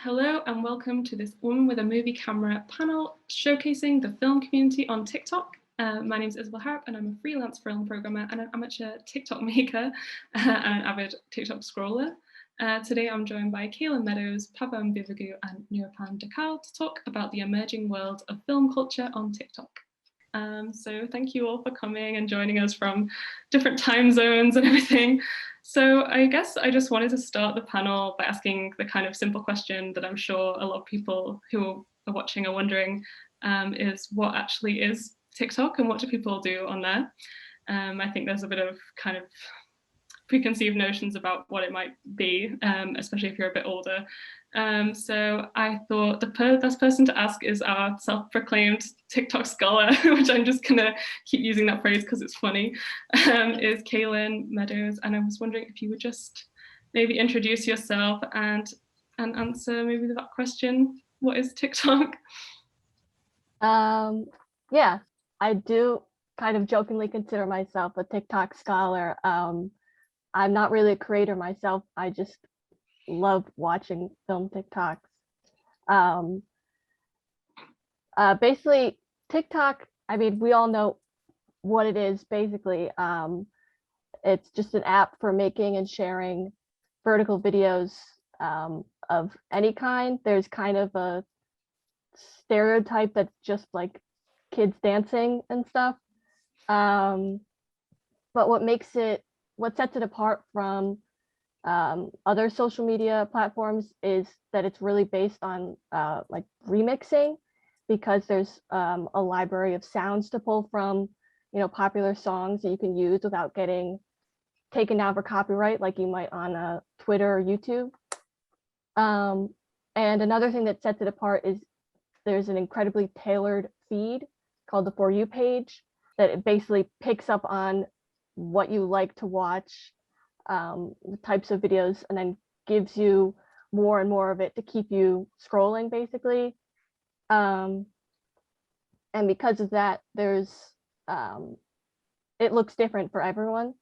Hello and welcome to this Woman with a Movie Camera panel showcasing the film community on TikTok. My name is Isabel Harp and I'm a freelance film programmer and an amateur TikTok maker and an avid TikTok scroller. Today I'm joined by Kaylin Meadows, Pavan Bivagu and Nurpan Dakal to talk about the emerging world of film culture on TikTok. So thank you all for coming and joining us from different time zones and everything. So I guess I just wanted to start the panel by asking the kind of simple question that I'm sure a lot of people who are watching are wondering, is what actually is TikTok and what do people do on there? I think there's a bit of kind of preconceived notions about what it might be, especially if you're a bit older. So I thought the best person to ask is our self-proclaimed TikTok scholar, which I'm just gonna keep using that phrase because it's funny, is Kaylin Meadows. And I was wondering if you would just maybe introduce yourself and answer maybe that question, what is TikTok? Yeah, I do kind of jokingly consider myself a TikTok scholar. I'm not really a creator myself. I just love watching film TikToks. Basically, TikTok, I mean, we all know what it is, basically. It's just an app for making and sharing vertical videos of any kind. There's kind of a stereotype that's just like kids dancing and stuff. But what sets it apart from other social media platforms is that it's really based on like remixing, because there's a library of sounds to pull from, popular songs that you can use without getting taken down for copyright like you might on Twitter or YouTube. And another thing that sets it apart is there's an incredibly tailored feed called the For You page that it basically picks up on what you like to watch, the types of videos, and then gives you more and more of it to keep you scrolling, basically. And because of that, it looks different for everyone.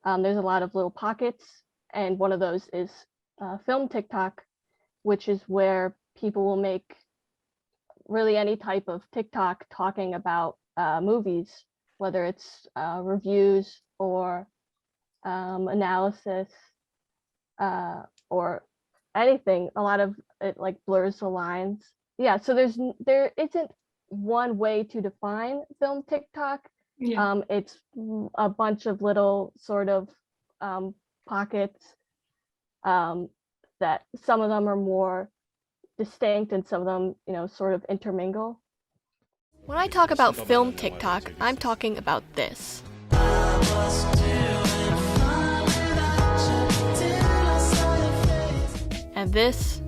There's a lot of little pockets, and one of those is film TikTok, which is where people will make really any type of TikTok talking about movies, whether it's reviews or analysis or anything. A lot of it like blurs the lines. Yeah, so there isn't one way to define film TikTok. Yeah. It's a bunch of little sort of pockets that some of them are more distinct and some of them, sort of intermingle. When I talk about film TikTok, I'm talking about this. And this.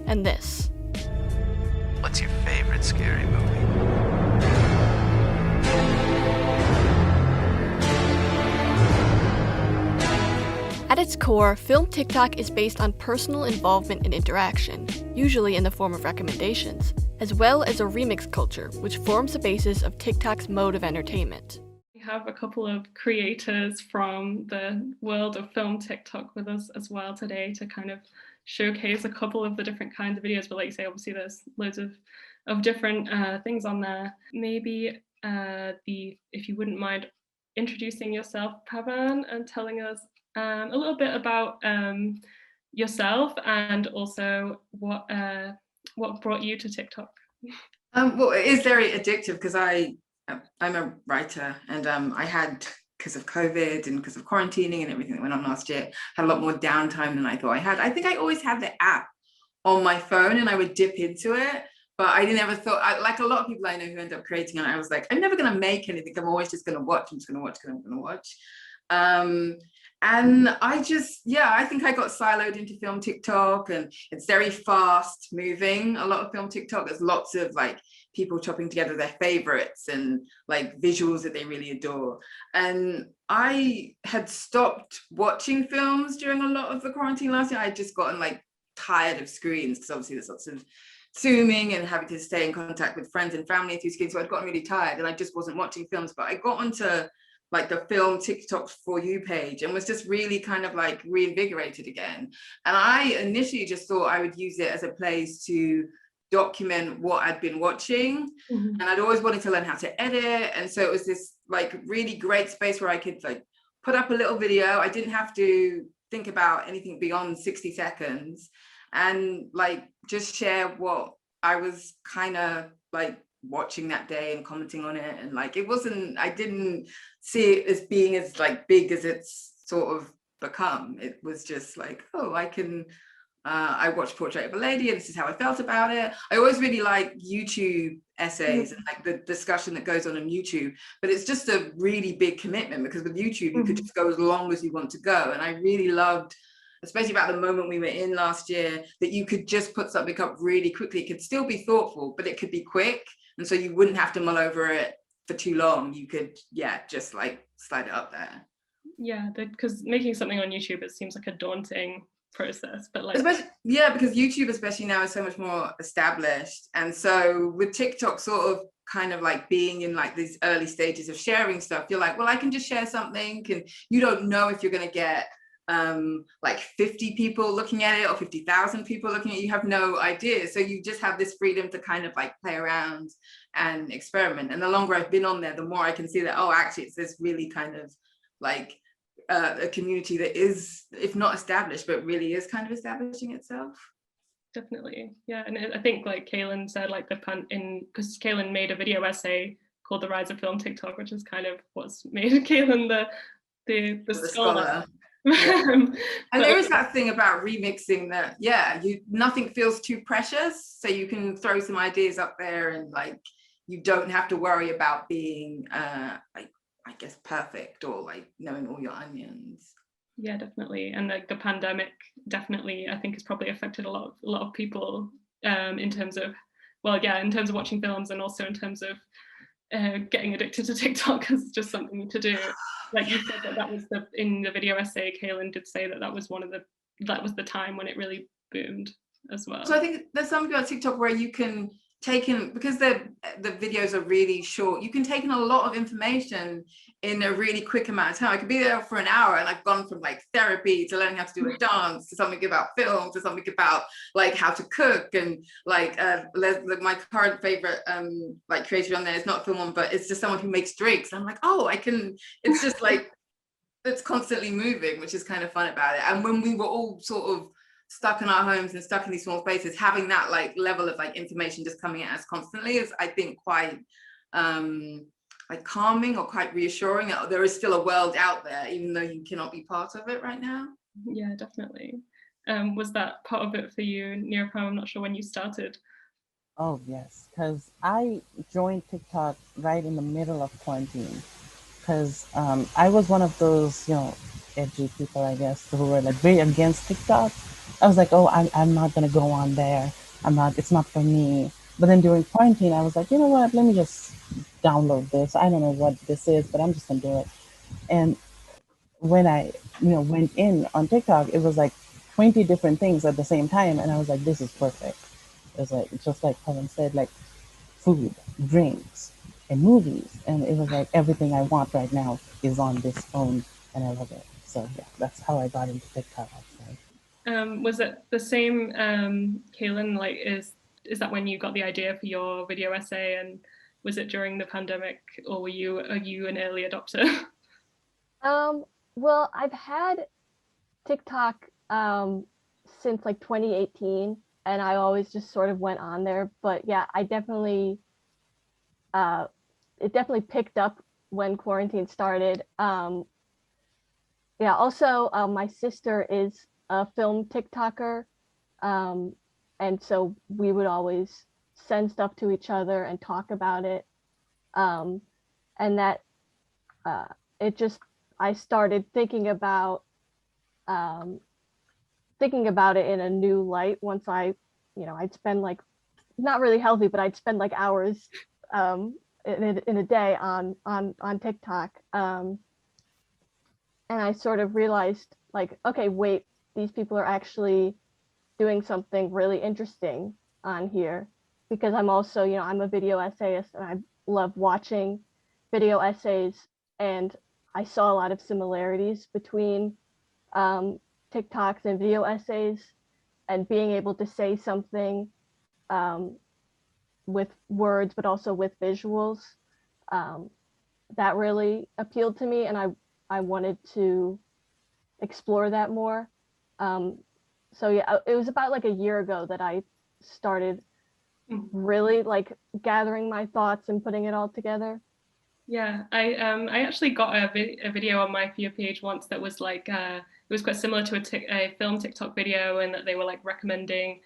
And this. What's your favorite scary movie? At its core, film TikTok is based on personal involvement and interaction, usually in the form of recommendations, as well as a remix culture, which forms the basis of TikTok's mode of entertainment. We have a couple of creators from the world of film TikTok with us as well today to kind of showcase a couple of the different kinds of videos. But like you say, obviously there's loads of different things on there. Maybe if you wouldn't mind introducing yourself, Pavan, and telling us a little bit about yourself and also what brought you to TikTok. Well, it is very addictive because I'm a writer, and I had, because of COVID and because of quarantining and everything that went on last year, had a lot more downtime than I thought I had. I think I always had the app on my phone and I would dip into it, but I never thought, like a lot of people I know who end up creating it, I was like, I'm never going to make anything. I'm always just going to watch. I'm just going to watch because I'm going to watch. And I think I got siloed into film TikTok, and it's very fast moving. A lot of film TikTok, there's lots of like people chopping together their favorites and like visuals that they really adore. And I had stopped watching films during a lot of the quarantine last year. I'd just gotten like tired of screens because obviously there's lots of Zooming and having to stay in contact with friends and family through screens. So I'd gotten really tired and I just wasn't watching films, but I got onto like the film TikTok For You page, and was just really kind of like reinvigorated again. And I initially just thought I would use it as a place to document what I'd been watching. And I'd always wanted to learn how to edit. And so it was this like really great space where I could like put up a little video. I didn't have to think about anything beyond 60 seconds and like just share what I was kind of like watching that day and commenting on it. And like, I didn't see it as being as like big as it's sort of become. It was just like, oh, I watched Portrait of a Lady and this is how I felt about it. I always really like YouTube essays and like the discussion that goes on YouTube, but it's just a really big commitment because with YouTube, you could just go as long as you want to go. And I really loved, especially about the moment we were in last year, that you could just put something up really quickly. It could still be thoughtful, but it could be quick. And so you wouldn't have to mull over it for too long. You could, just like slide it up there. Yeah, because making something on YouTube, it seems like a daunting process, but like because YouTube especially now is so much more established. And so with TikTok sort of kind of like being in like these early stages of sharing stuff, you're like, well, I can just share something, and you don't know if you're going to get like 50 people looking at it or 50,000 people looking at it. You have no idea. So you just have this freedom to kind of like play around and experiment. And the longer I've been on there, the more I can see that, oh, actually it's this really kind of like a community that is, if not established, but really is kind of establishing itself. Definitely, yeah. And I think like Kaylin said, like because Kaylin made a video essay called The Rise of Film TikTok, which is kind of what's made Kaylin the scholar. Yeah. And there is that thing about remixing that, nothing feels too precious, so you can throw some ideas up there and like you don't have to worry about being like, I guess, perfect or like knowing all your onions. Yeah, definitely. And like the pandemic definitely, I think, has probably affected a lot of people in terms of watching films, and also in terms of getting addicted to TikTok as just something to do. Like you said, that was in the video essay, Kaylin did say that was the time when it really boomed as well. So I think there's something about TikTok where you can take in, because the videos are really short, you can take in a lot of information in a really quick amount of time. I could be there for an hour and I've gone from like therapy to learning how to do a dance to something about film to something about like how to cook, and like my current favorite like creator on there is not a film one, but it's just someone who makes drinks. I'm like, oh, it's just like it's constantly moving, which is kind of fun about it. And when we were all sort of stuck in our homes and stuck in these small spaces, having that like level of like information just coming at us constantly is, I think, quite like calming or quite reassuring that there is still a world out there, even though you cannot be part of it right now. Yeah, definitely. Was that part of it for you, Nirupam? I'm not sure when you started. Oh yes, because I joined TikTok right in the middle of quarantine, because I was one of those, edgy people, I guess, who were like very against TikTok. I was like, oh, I'm not gonna go on there. It's not for me. But then during quarantine, I was like, you know what? Let me just download this. I don't know what this is, but I'm just gonna do it. And when I, went in on TikTok, it was like 20 different things at the same time, and I was like, this is perfect. It was like, just like Helen said, like food, drinks, and movies, and it was like everything I want right now is on this phone, and I love it. So yeah, that's how I got into TikTok. Was it the same, Kaylin? Like, is that when you got the idea for your video essay, and was it during the pandemic, or are you an early adopter? Well, I've had TikTok since like 2018, and I always just sort of went on there. But yeah, I definitely it definitely picked up when quarantine started. Yeah. Also, my sister is a film TikToker, and so we would always send stuff to each other and talk about it, and that I started thinking about it in a new light once I'd spend like, not really healthy, but I'd spend like hours in a day on TikTok, and I sort of realized like, okay, wait, these people are actually doing something really interesting on here, because I'm also, I'm a video essayist and I love watching video essays, and I saw a lot of similarities between TikToks and video essays, and being able to say something with words, but also with visuals. That really appealed to me, and I wanted to explore that more. So yeah, it was about like a year ago that I started really like gathering my thoughts and putting it all together. Yeah, I actually got a video on my For You page once that was like it was quite similar to a film TikTok video, and that they were like recommending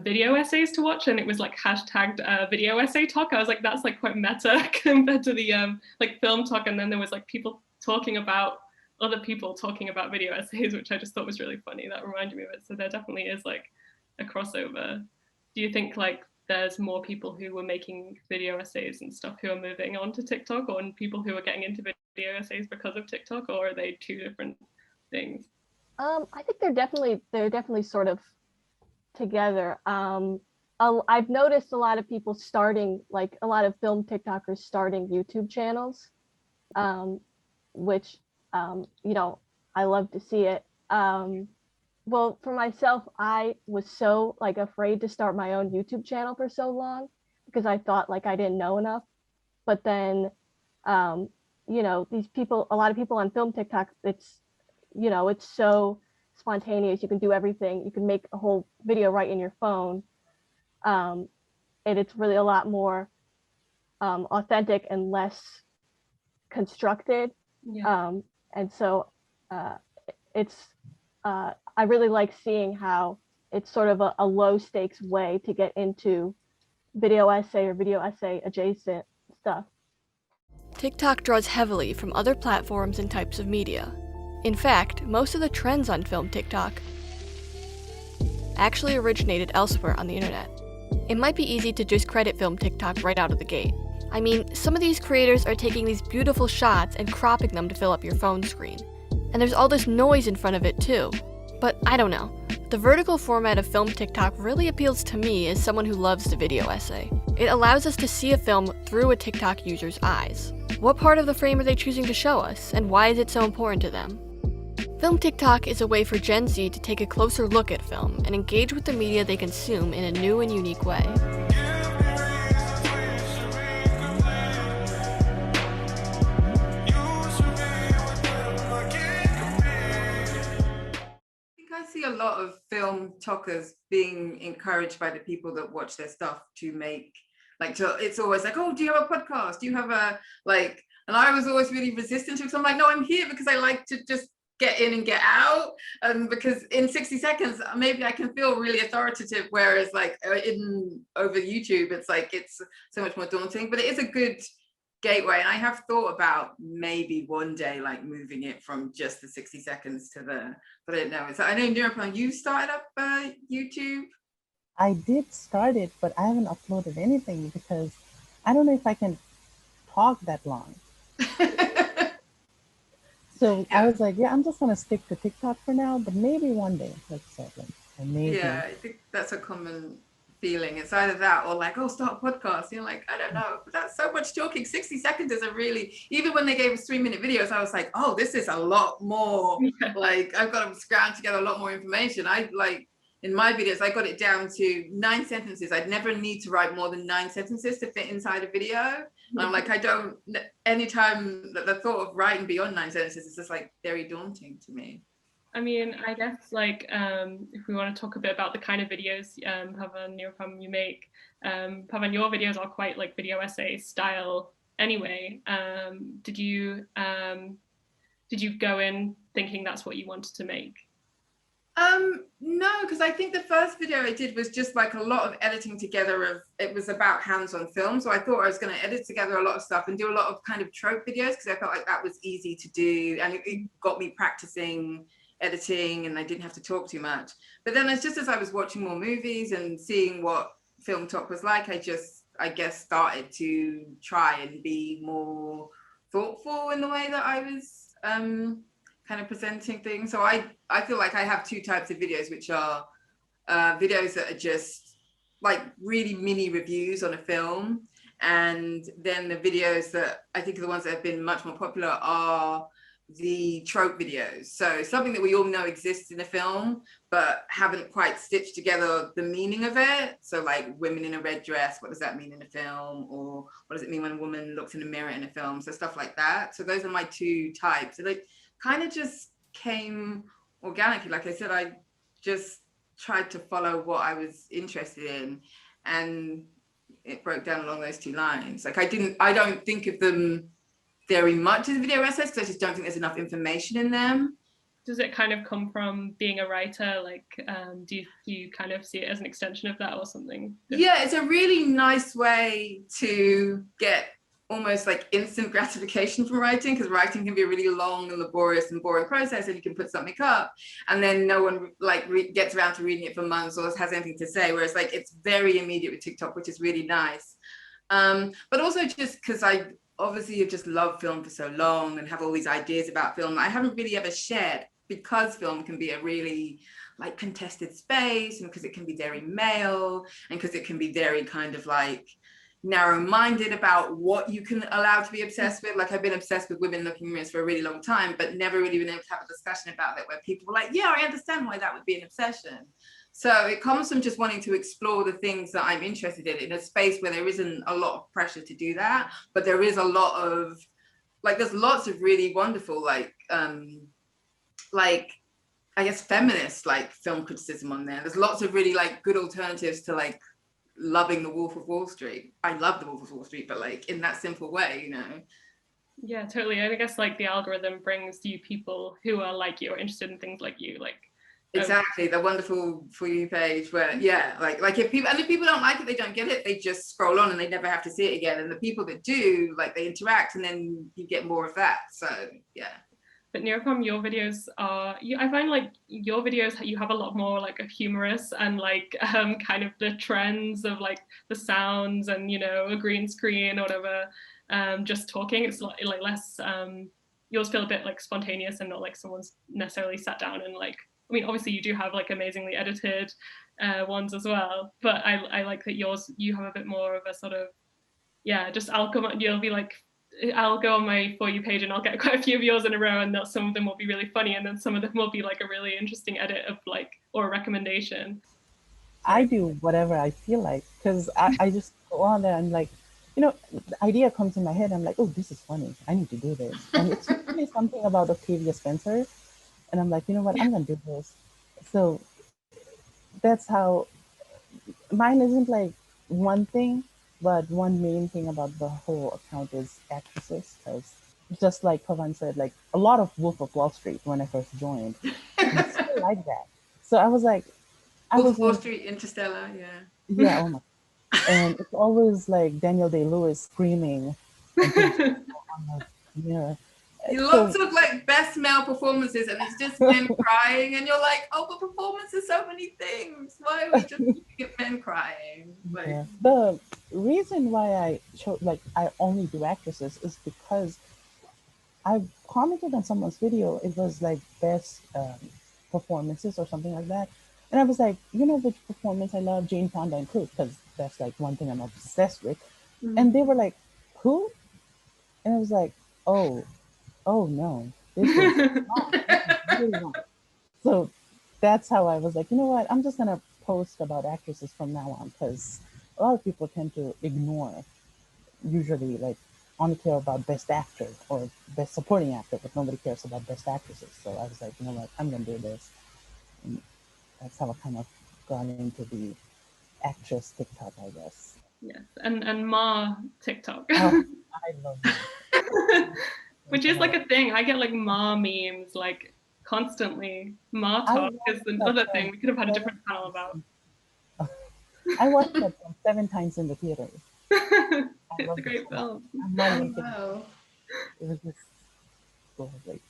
video essays to watch, and it was like hashtagged video essay talk. I was like, that's like quite meta compared to the like film talk. And then there was like people talking about other people talking about video essays, which I just thought was really funny. That reminded me of it. So there definitely is like a crossover. Do you think like there's more people who were making video essays and stuff who are moving on to TikTok, or people who are getting into video essays because of TikTok, or are they two different things? I think they're definitely sort of together. I've noticed a lot of people starting, like a lot of film TikTokers starting YouTube channels, which you know, I love to see it. Well, for myself, I was so like afraid to start my own YouTube channel for so long because I thought like I didn't know enough. But then, you know, these people, a lot of people on film TikTok, it's, you know, it's so spontaneous. You can do everything. You can make a whole video right in your phone. And it's really a lot more authentic and less constructed. Yeah. And so it's, I really like seeing how it's sort of a low stakes way to get into video essay or video essay adjacent stuff. TikTok draws heavily from other platforms and types of media. In fact, most of the trends on film TikTok actually originated elsewhere on the internet. It might be easy to discredit film TikTok right out of the gate. I mean, some of these creators are taking these beautiful shots and cropping them to fill up your phone screen. And there's all this noise in front of it too. But I don't know. The vertical format of film TikTok really appeals to me as someone who loves the video essay. It allows us to see a film through a TikTok user's eyes. What part of the frame are they choosing to show us, and why is it so important to them? Film TikTok is a way for Gen Z to take a closer look at film and engage with the media they consume in a new and unique way. I see a lot of film talkers being encouraged by the people that watch their stuff to make, like, it's always like, oh, do you have a podcast? Do you have a, like, and I was always really resistant to it, because I'm like, no, I'm here because I like to just get in and get out, and because in 60 seconds maybe I can feel really authoritative, whereas like in over YouTube it's like it's so much more daunting. But it is a good gateway, and I have thought about maybe one day like moving it from just the 60 seconds to the, but I don't know. So I know, Nirupan, you started up YouTube. I did start it, but I haven't uploaded anything because I don't know if I can talk that long. So yeah. I was like, yeah, I'm just gonna stick to TikTok for now, but maybe one day, like I said, like, maybe. Yeah, I think that's a common feeling. It's either that or like, oh, start a podcast. You're like, I don't know, but that's so much talking. 60 seconds is a really, even when they gave us 3-minute videos, I was like, oh, this is a lot more. Yeah. Like I've got to scrounge together a lot more information. I like in my videos, I got it down to 9 sentences. I'd never need to write more than 9 sentences to fit inside a video. And I'm like, I don't, anytime that the thought of writing beyond 9 sentences is just like very daunting to me. I mean, I guess like if we want to talk a bit about the kind of videos, Pavan, Nirupan, you make, Pavan, your videos are quite like video essay style anyway. Did you go in thinking that's what you wanted to make? No, because I think the first video I did was just like a lot of editing together of, it was about hands-on film. So I thought I was going to edit together a lot of stuff and do a lot of kind of trope videos, because I felt like that was easy to do, and it got me practicing editing and I didn't have to talk too much. But then it's just as I was watching more movies and seeing what film talk was like, I guess started to try and be more thoughtful in the way that I was kind of presenting things. So I feel like I have 2 types of videos, which are videos that are just like really mini reviews on a film, And then the videos that I think are the ones that have been much more popular are the trope videos. So something that we all know exists in a film, but haven't quite stitched together the meaning of it. So like women in a red dress, what does that mean in a film? Or what does it mean when a woman looks in a mirror in a film? So stuff like that. So those are my two types. And it kind of just came organically. Like I said, I just tried to follow what I was interested in, and it broke down along those two lines. Like I don't think of them very much as video essays, because I just don't think there's enough information in them. Does it kind of come from being a writer? Like, do you kind of see it as an extension of that or something? Yeah, it's a really nice way to get almost like instant gratification from writing, because writing can be a really long and laborious and boring process, and you can put something up and then no one like gets around to reading it for months or has anything to say, whereas like it's very immediate with TikTok, which is really nice. But also just because I obviously have just loved film for so long and have all these ideas about film I haven't really ever shared, because film can be a really like contested space, and because it can be very male, and because it can be very kind of like narrow-minded about what you can allow to be obsessed with. Like I've been obsessed with women looking in mirrors for a really long time, but never really been able to have a discussion about it where people were like, yeah, I understand why that would be an obsession. So it comes from just wanting to explore the things that I'm interested in a space where there isn't a lot of pressure to do that, but there is a lot of like, there's lots of really wonderful like I guess feminist like film criticism on there. There's lots of really like good alternatives to like loving The Wolf of Wall Street. I love The Wolf of Wall Street, but like in that simple way, you know. Yeah, totally. I guess like the algorithm brings you people who are like you, or interested in things like you, like exactly, the wonderful For You page where like if people don't like it, they don't get it, they just scroll on and they never have to see it again. And the people that do, like, they interact, and then you get more of that. So yeah. But Nirupam, your videos are, I find like your videos, you have a lot more like of humorous and like kind of the trends of like the sounds and, you know, a green screen or whatever, just talking. It's like less, yours feel a bit like spontaneous and not like someone's necessarily sat down and like, I mean, obviously you do have like amazingly edited ones as well, but I like that yours, you have a bit more of a sort of, yeah, just you'll be like, I'll go on my For You page and I'll get quite a few of yours in a row, and some of them will be really funny, and then some of them will be like a really interesting edit of like, or a recommendation. I do whatever I feel like, because I just go on there and like, you know, the idea comes in my head. I'm like, oh, this is funny. I need to do this. And it's really something about Octavia Spencer. And I'm like, you know what, I'm going to do this. So that's how, mine isn't like one thing, but one main thing about the whole account is actresses. Because just like Pavan said, like a lot of Wolf of Wall Street when I first joined. It's still like that. So I was like, Wolf of Wall Street, Interstellar, yeah. Yeah, oh my. And it's always like Daniel Day-Lewis screaming. Yeah. Lots of like best male performances, and it's just men crying, and you're like, oh, but performance is so many things. Why are we just looking at men crying? Like, yeah. The reason why I chose, like, I only do actresses is because I commented on someone's video. It was like best performances or something like that. And I was like, you know which performance I love? Jane Fonda and Clue, because that's like one thing I'm obsessed with. Mm-hmm. And they were like, who? And I was like, oh no, this is wrong. This is really wrong. So that's how I was like, you know what? I'm just gonna post about actresses from now on, because a lot of people tend to ignore, usually like only care about best actor or best supporting actor, but nobody cares about best actresses. So I was like, you know what? I'm gonna do this. And that's how I kind of got into the actress TikTok, I guess. Yes, and Ma TikTok. Oh, I love it. Which is like a thing. I get like Ma memes like constantly. Ma talk is another thing we could have had a different panel about. I watched that 7 times in the theater. It's a great film. I'm not making it. It was just lovely.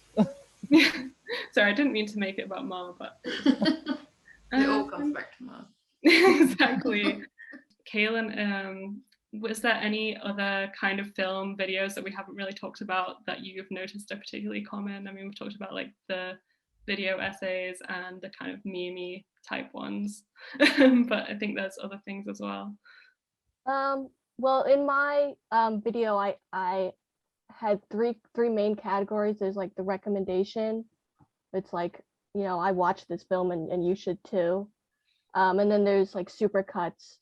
Sorry, I didn't mean to make it about Ma, but it all comes back to Ma. Exactly. Kaylin, was there any other kind of film videos that we haven't really talked about that you've noticed are particularly common? I mean, we've talked about like the video essays and the kind of meme type ones, but I think there's other things as well. Well, in my video, I had three main categories. There's like the recommendation. It's like, you know, I watched this film and you should too. And then there's like super cuts,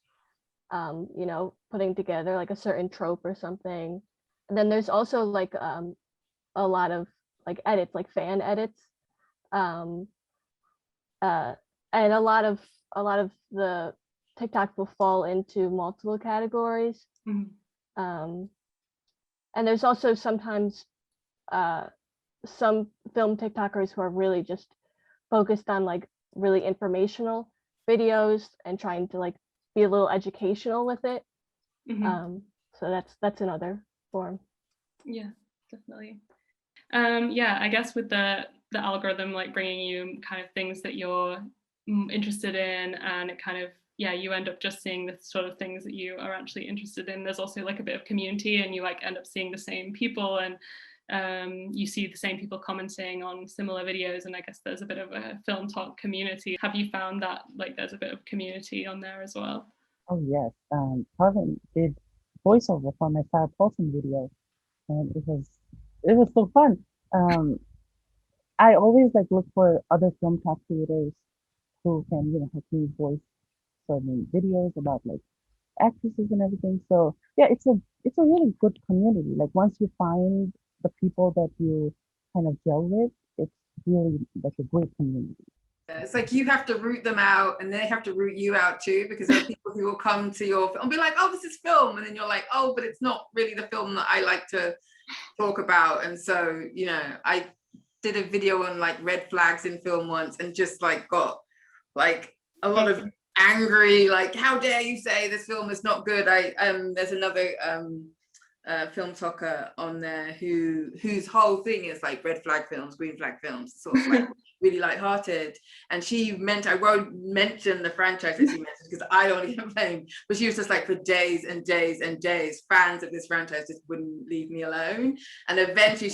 you know, putting together like a certain trope or something. And then there's also like a lot of like edits, like fan edits. Um, and a lot of the TikTok will fall into multiple categories. Mhm. And there's also sometimes some film TikTokers who are really just focused on like really informational videos and trying to like be a little educational with it. Mhm. So that's another form. Yeah, definitely. Yeah, I guess with the algorithm like bringing you kind of things that you're interested in, and it kind of, yeah, you end up just seeing the sort of things that you are actually interested in. There's also like a bit of community, and you like end up seeing the same people, and you see the same people commenting on similar videos, and I guess there's a bit of a film talk community. Have you found that like there's a bit of community on there as well? Oh yes, Kevin did voiceover for my Sarah Paulson video, and it was so fun. Um, I always like look for other film talk creators who can, help me voice certain videos about like actresses and everything. So yeah, it's a really good community. Like once you find the people that you kind of gel with, it's really like a great community. It's like you have to root them out and they have to root you out too, because there are people who will come to your film and be like, oh, this is film. And then you're like, oh, but it's not really the film that I like to talk about. And so, I did a video on like red flags in film once and just like got like a lot of angry, like, how dare you say this film is not good. There's another film talker on there whose whole thing is like red flag films, green flag films, sort of like really lighthearted. And I won't mention the franchise that she mentioned because I don't even blame, but she was just like, for days and days and days, fans of this franchise just wouldn't leave me alone. And eventually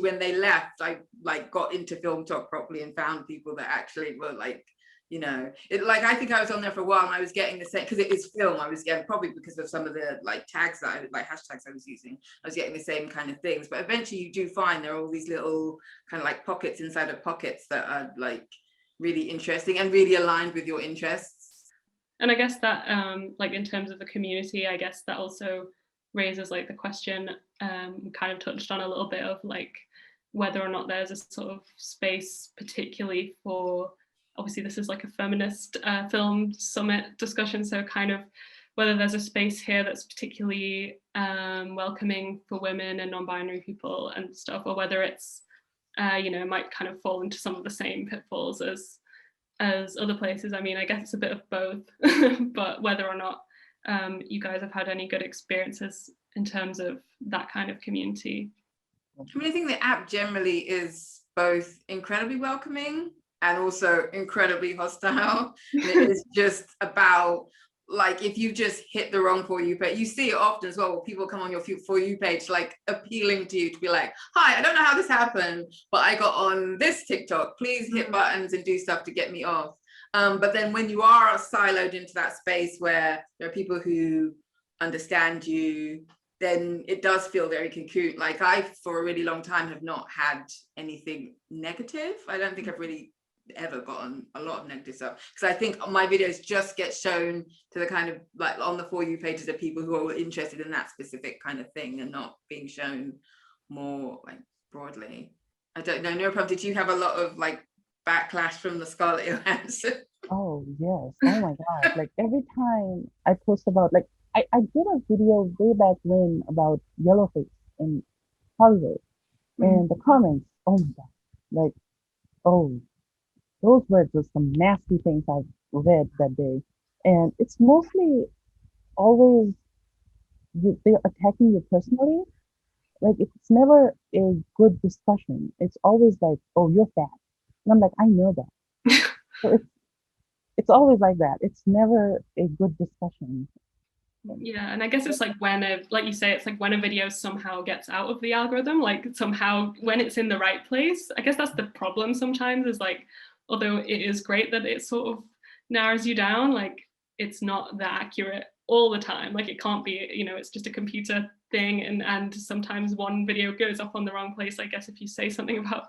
when they left, I like got into film talk properly and found people that actually were like, I think I was on there for a while and I was getting the same, because it is film, I was getting, probably because of some of the like tags that hashtags I was using, I was getting the same kind of things. But eventually you do find there are all these little kind of like pockets inside of pockets that are like really interesting and really aligned with your interests. And I guess that like in terms of the community, I guess that also raises like the question, kind of touched on a little bit, of like whether or not there's a sort of space particularly for, obviously this is like a feminist film summit discussion, so kind of whether there's a space here that's particularly welcoming for women and non-binary people and stuff, or whether it's might kind of fall into some of the same pitfalls as other places. I mean, I guess it's a bit of both, but whether or not you guys have had any good experiences in terms of that kind of community. I mean, I think the app generally is both incredibly welcoming and also incredibly hostile. It is just about, like, if you just hit the wrong For You page, you see it often as well, people come on your For You page like appealing to you to be like, hi, I don't know how this happened, but I got on this TikTok, please hit buttons and do stuff to get me off. But then when you are siloed into that space where there are people who understand you, then it does feel very cocoon. Like, I for a really long time have not had anything negative. I don't think I've really ever gotten a lot of negative stuff, because I think my videos just get shown to the kind of like on the For You pages of people who are interested in that specific kind of thing and not being shown more like broadly. I don't know, Nirupam, did you have a lot of like backlash from the Scarlett Johansson? Oh yes, oh my god, like every time I post about, like, I did a video way back when about Yellowface in Hollywood, and the comments, oh my god, like, oh, those were just some nasty things I read that day. And it's mostly always they're attacking you personally. Like, it's never a good discussion. It's always like, oh, you're fat. And I'm like, I know that. So it's always like that. It's never a good discussion. Yeah, and I guess it's like like you say, it's like when a video somehow gets out of the algorithm, like somehow when it's in the right place. I guess that's the problem sometimes, is like, although it is great that it sort of narrows you down, like it's not the accurate all the time. Like it can't be, you know, it's just a computer thing, and sometimes one video goes off on the wrong place. I guess if you say something about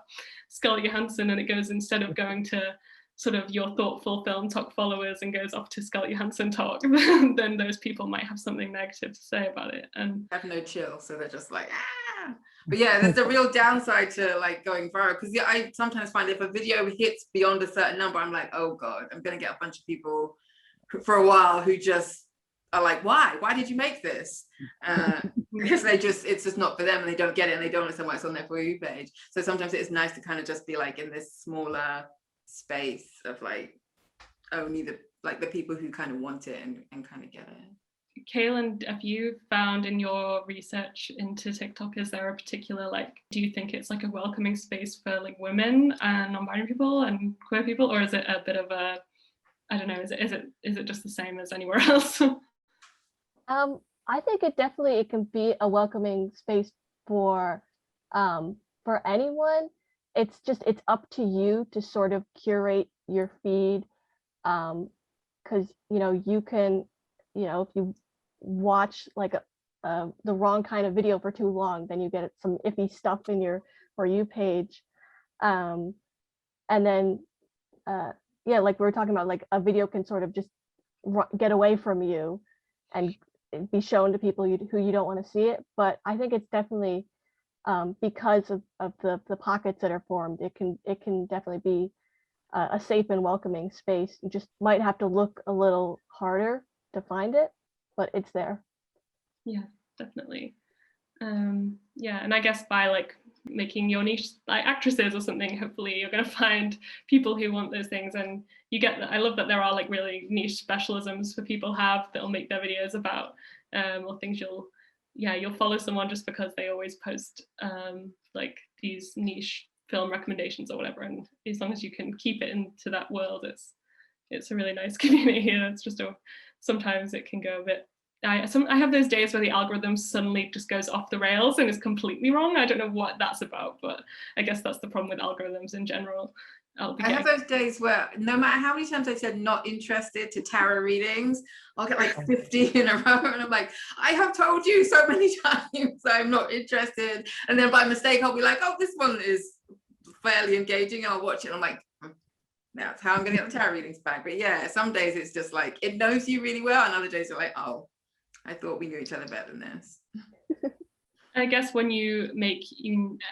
Scarlett Johansson and it goes, instead of going to sort of your thoughtful film talk followers and goes off to Scarlett Johansson talk, then those people might have something negative to say about it. And have no chill, so they're just like, ah. But yeah, there's a real downside to like going viral, because yeah, I sometimes find if a video hits beyond a certain number, I'm like, oh god, I'm gonna get a bunch of people for a while who just are like, why did you make this? Because it's just not for them, and they don't get it, and they don't understand why it's on their For You page. So sometimes it is nice to kind of just be like in this smaller space of like only the people who kind of want it and kind of get it. Kaylin, have you found in your research into TikTok, is there a particular, like, do you think it's like a welcoming space for like women and non-binary people and queer people, or is it a bit of a, I don't know, is it just the same as anywhere else? I think it can be a welcoming space for anyone. It's up to you to sort of curate your feed, because you can, if you watch like the wrong kind of video for too long, then you get some iffy stuff in your For You page, and then like we were talking about, like a video can sort of just get away from you and be shown to people who you don't want to see it. But I think it's definitely because of the pockets that are formed, it can definitely be a safe and welcoming space. You just might have to look a little harder to find it, but it's there. Yeah, definitely. Yeah, and I guess by like making your niche like actresses or something, hopefully you're going to find people who want those things. And you get that. I love that there are like really niche specialisms for people that'll make their videos about, or things you'll follow someone just because they always post like these niche film recommendations or whatever, and as long as you can keep it into that world, it's a really nice community here. It's just sometimes it can go a bit, I have those days where the algorithm suddenly just goes off the rails and is completely wrong. I don't know what that's about, but I guess that's the problem with algorithms in general. I have those days where no matter how many times I said not interested to tarot readings, I'll get like 50 in a row, and I'm like, I have told you so many times I'm not interested. And then by mistake, I'll be like, oh, this one is fairly engaging, and I'll watch it. And I'm like, that's how I'm gonna get the tarot readings back. But yeah, some days it's just like it knows you really well, and other days you're like, oh, I thought we knew each other better than this. I guess when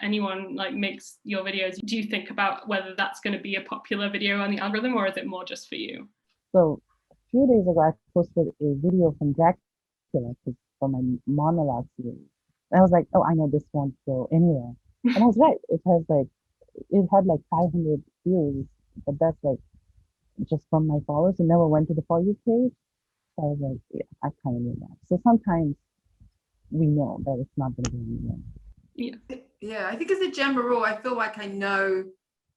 anyone like makes your videos, do you think about whether that's going to be a popular video on the algorithm, or is it more just for you? So a few days ago, I posted a video from Dracula for my monologue series. And I was like, oh, I know this won't go anywhere. And I was right. It had like 500 views, but that's like just from my followers. It never went to the For You page. So I was like, yeah, I kind of knew that. So sometimes we know that it's not going to be anywhere. Yeah, I think as a general rule, I feel like I know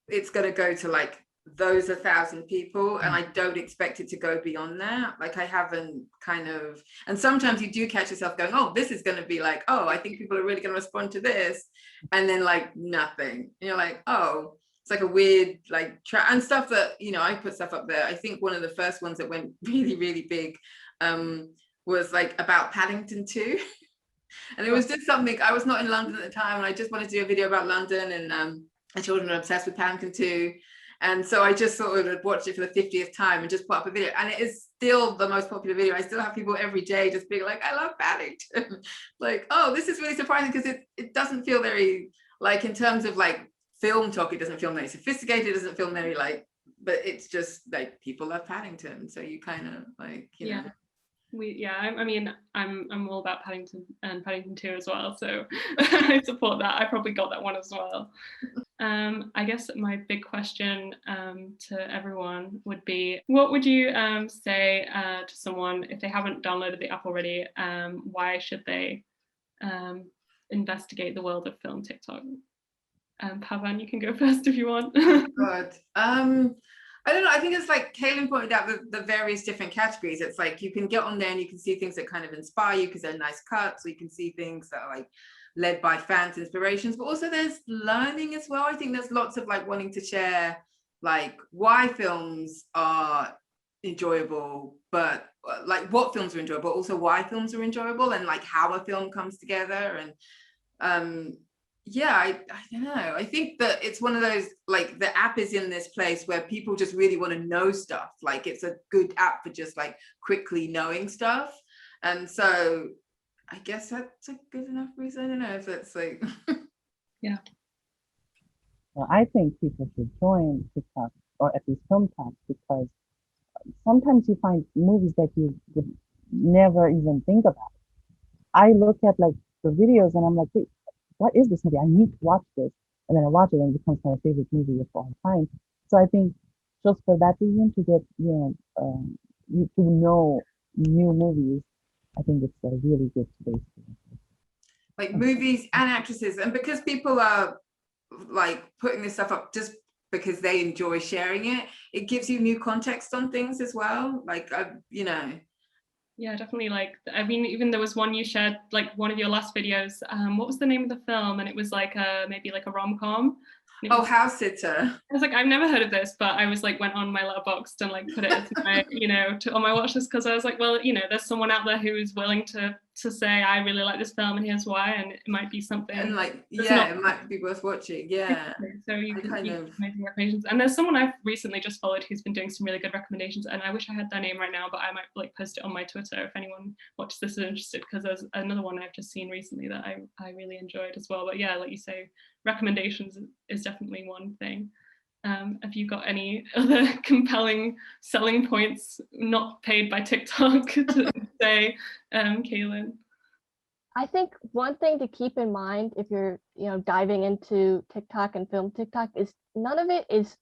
it's going to go to like those 1,000 people, and I don't expect it to go beyond that. Like I haven't kind of, and sometimes you do catch yourself going, oh, this is going to be like, oh, I think people are really going to respond to this, and then like nothing. And you're like, oh, it's like a weird like and stuff that, I put stuff up there. I think one of the first ones that went really, really big was like about Paddington 2. And it was just something, I was not in London at the time, and I just wanted to do a video about London, and my children are obsessed with Paddington 2. And so I just sort of watched it for the 50th time and just put up a video, and it is still the most popular video. I still have people every day just being like, I love Paddington. Like, oh, this is really surprising, because it doesn't feel very, like in terms of like film talk, it doesn't feel very sophisticated, it doesn't feel very like, but it's just like people love Paddington. So you kind of like, you know. I mean, I'm all about Paddington and Paddington 2 as well, so I support that. I probably got that one as well. I guess my big question to everyone would be, what would you say to someone if they haven't downloaded the app already? Why should they investigate the world of film TikTok? Pavan, you can go first if you want. God. I don't know. I think it's like Kaylin pointed out the various different categories. It's like you can get on there and you can see things that kind of inspire you because they're nice cuts, or you can see things that are like led by fans' inspirations, but also there's learning as well. I think there's lots of like wanting to share like why films are enjoyable, but like what films are enjoyable, but also why films are enjoyable, and like how a film comes together. And yeah, I don't know, I think that it's one of those, like the app is in this place where people just really want to know stuff. Like it's a good app for just like quickly knowing stuff, and so I guess that's a good enough reason. I don't know if it's like Yeah. Well, I think people should join TikTok, or at least Film Talk, because sometimes you find movies that you would never even think about. I look at like the videos and I'm like, wait, what is this movie? I need to watch this. And then I watch it and it becomes my favorite movie of all time. So I think just for that reason, to get, you to know new movies, I think it's a really good space. like movies and actresses, and because people are like putting this stuff up just because they enjoy sharing it, it gives you new context on things as well. Like Yeah, definitely. Like, I mean, even there was one you shared, like one of your last videos. What was the name of the film? And it was like maybe like a rom-com. House Sitter. I was like, I've never heard of this, but I was like, went on my Letterboxd and like put it as my, on my watch list, because I was like, well, there's someone out there who is willing to say, I really like this film and here's why, and it might be something. And like, it might be worth watching. Yeah. So you can amazing recommendations. And there's someone I've recently just followed who's been doing some really good recommendations, and I wish I had their name right now, but I might like post it on my Twitter if anyone watches this is interested, because there's another one I've just seen recently that I really enjoyed as well. But yeah, like you say, recommendations is definitely one thing. Have you got any other compelling selling points not paid by TikTok to say, Kaylin? I think one thing to keep in mind if you're, diving into TikTok and film TikTok is none of it is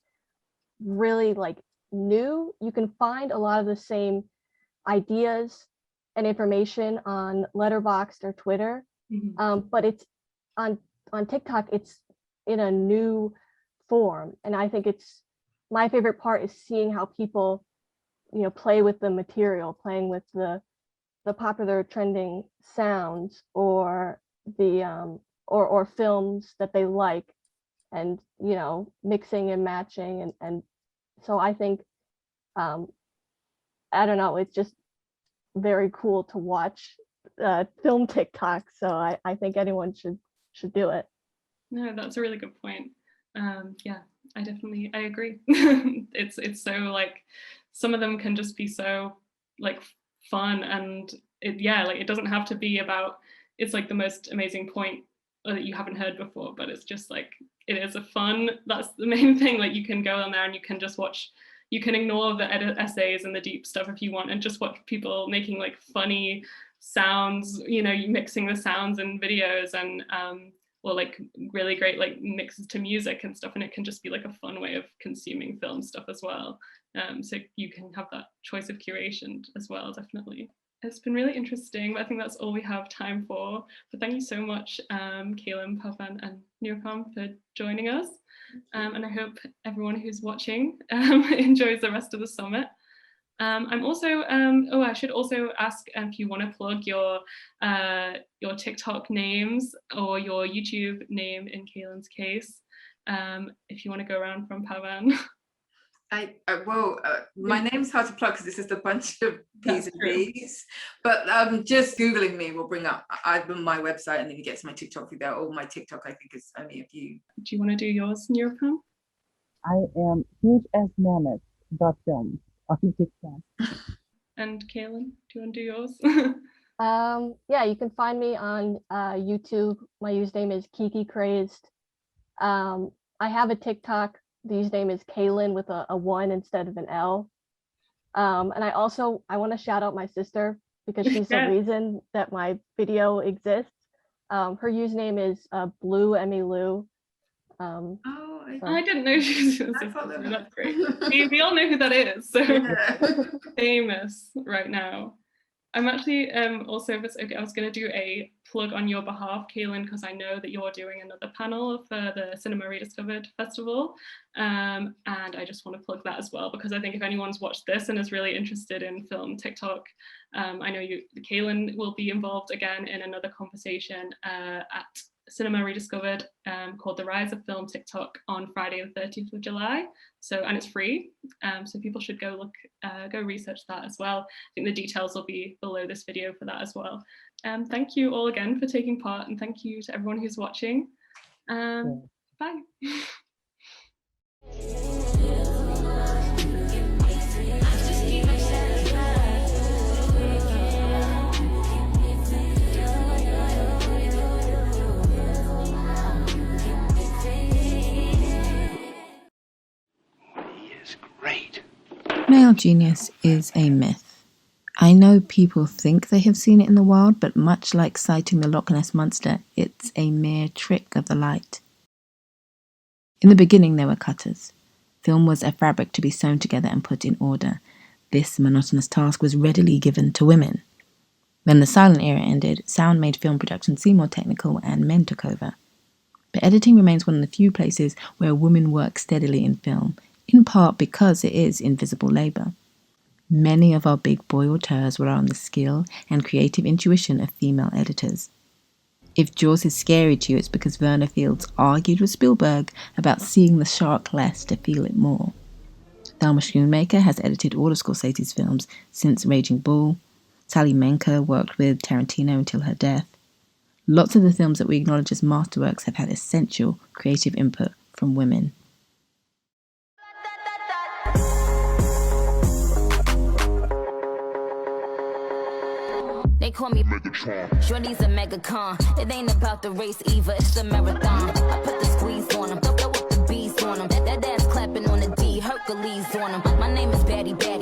really like new. You can find a lot of the same ideas and information on Letterboxd or Twitter, but it's on TikTok, it's in a new form. And I think it's my favorite part is seeing how people, play with the material, playing with the popular trending sounds or the or films that they like, and mixing and matching, and so I think I don't know, it's just very cool to watch film TikTok. So I think anyone should do it. No, that's a really good point. Yeah, I agree. It's so like, some of them can just be so like fun, and it doesn't have to be about, it's like the most amazing point that you haven't heard before, but it's just like, it is a fun, that's the main thing. Like, you can go on there and you can just watch, you can ignore the edit essays and the deep stuff if you want, and just watch people making like funny sounds, you mixing the sounds in videos, and or like really great like mixes to music and stuff, and it can just be like a fun way of consuming film stuff as well. So you can have that choice of curation as well, definitely. It's been really interesting, but I think that's all we have time for. But thank you so much, Kaylin, Pavan, and Nirupam for joining us. And I hope everyone who's watching enjoys the rest of the summit. I'm also, I should also ask if you want to plug your TikTok names or your YouTube name in Kaylin's case. If you want to go around from Pavan. My name's hard to plug because it's just a bunch of P's and B's, but just Googling me will bring up either my website, and then you get to my TikTok video, or my TikTok I think is only a few. Do you want to do yours, Nirupam? I am hugeasmammoth.film on TikTok. And Kaylin, do you want to do yours? Yeah, you can find me on YouTube. My username is Kiki Crazed. I have a TikTok. The username is Kaylin with a 1 instead of an L. And I want to shout out my sister, because she's the reason that my video exists. Her username is Blue Emmy Lou. I didn't know she was your sister. That's great. We all know who that is. So famous right now. I'm actually also, if it's okay, I was going to do a plug on your behalf, Kaylin, because I know that you're doing another panel for the Cinema Rediscovered Festival, and I just want to plug that as well, because I think if anyone's watched this and is really interested in film TikTok, I know Kaylin will be involved again in another conversation at Cinema Rediscovered called The Rise of Film TikTok on Friday the 30th of July. And it's free, so people should go research that as well. I think the details will be below this video for that as well. Thank you all again for taking part, and thank you to everyone who's watching. Bye. Great. Male genius is a myth. I know people think they have seen it in the wild, but much like sighting the Loch Ness Monster, it's a mere trick of the light. In the beginning, there were cutters. Film was a fabric to be sewn together and put in order. This monotonous task was readily given to women. When the silent era ended, sound made film production seem more technical and men took over. But editing remains one of the few places where women work steadily in film, in part because it is invisible labour. Many of our big boy auteurs rely on the skill and creative intuition of female editors. If Jaws is scary to you, it's because Verna Fields argued with Spielberg about seeing the shark less to feel it more. Thelma Schoonmaker has edited all of Scorsese's films since Raging Bull. Sally Menker worked with Tarantino until her death. Lots of the films that we acknowledge as masterworks have had essential creative input from women. They call me Megatron. Shorty's a megacon. It ain't about the race either, it's a marathon. I put the squeeze on them, throw up the bees on them. That ass clapping on the D, Hercules on them. My name is Batty Batty.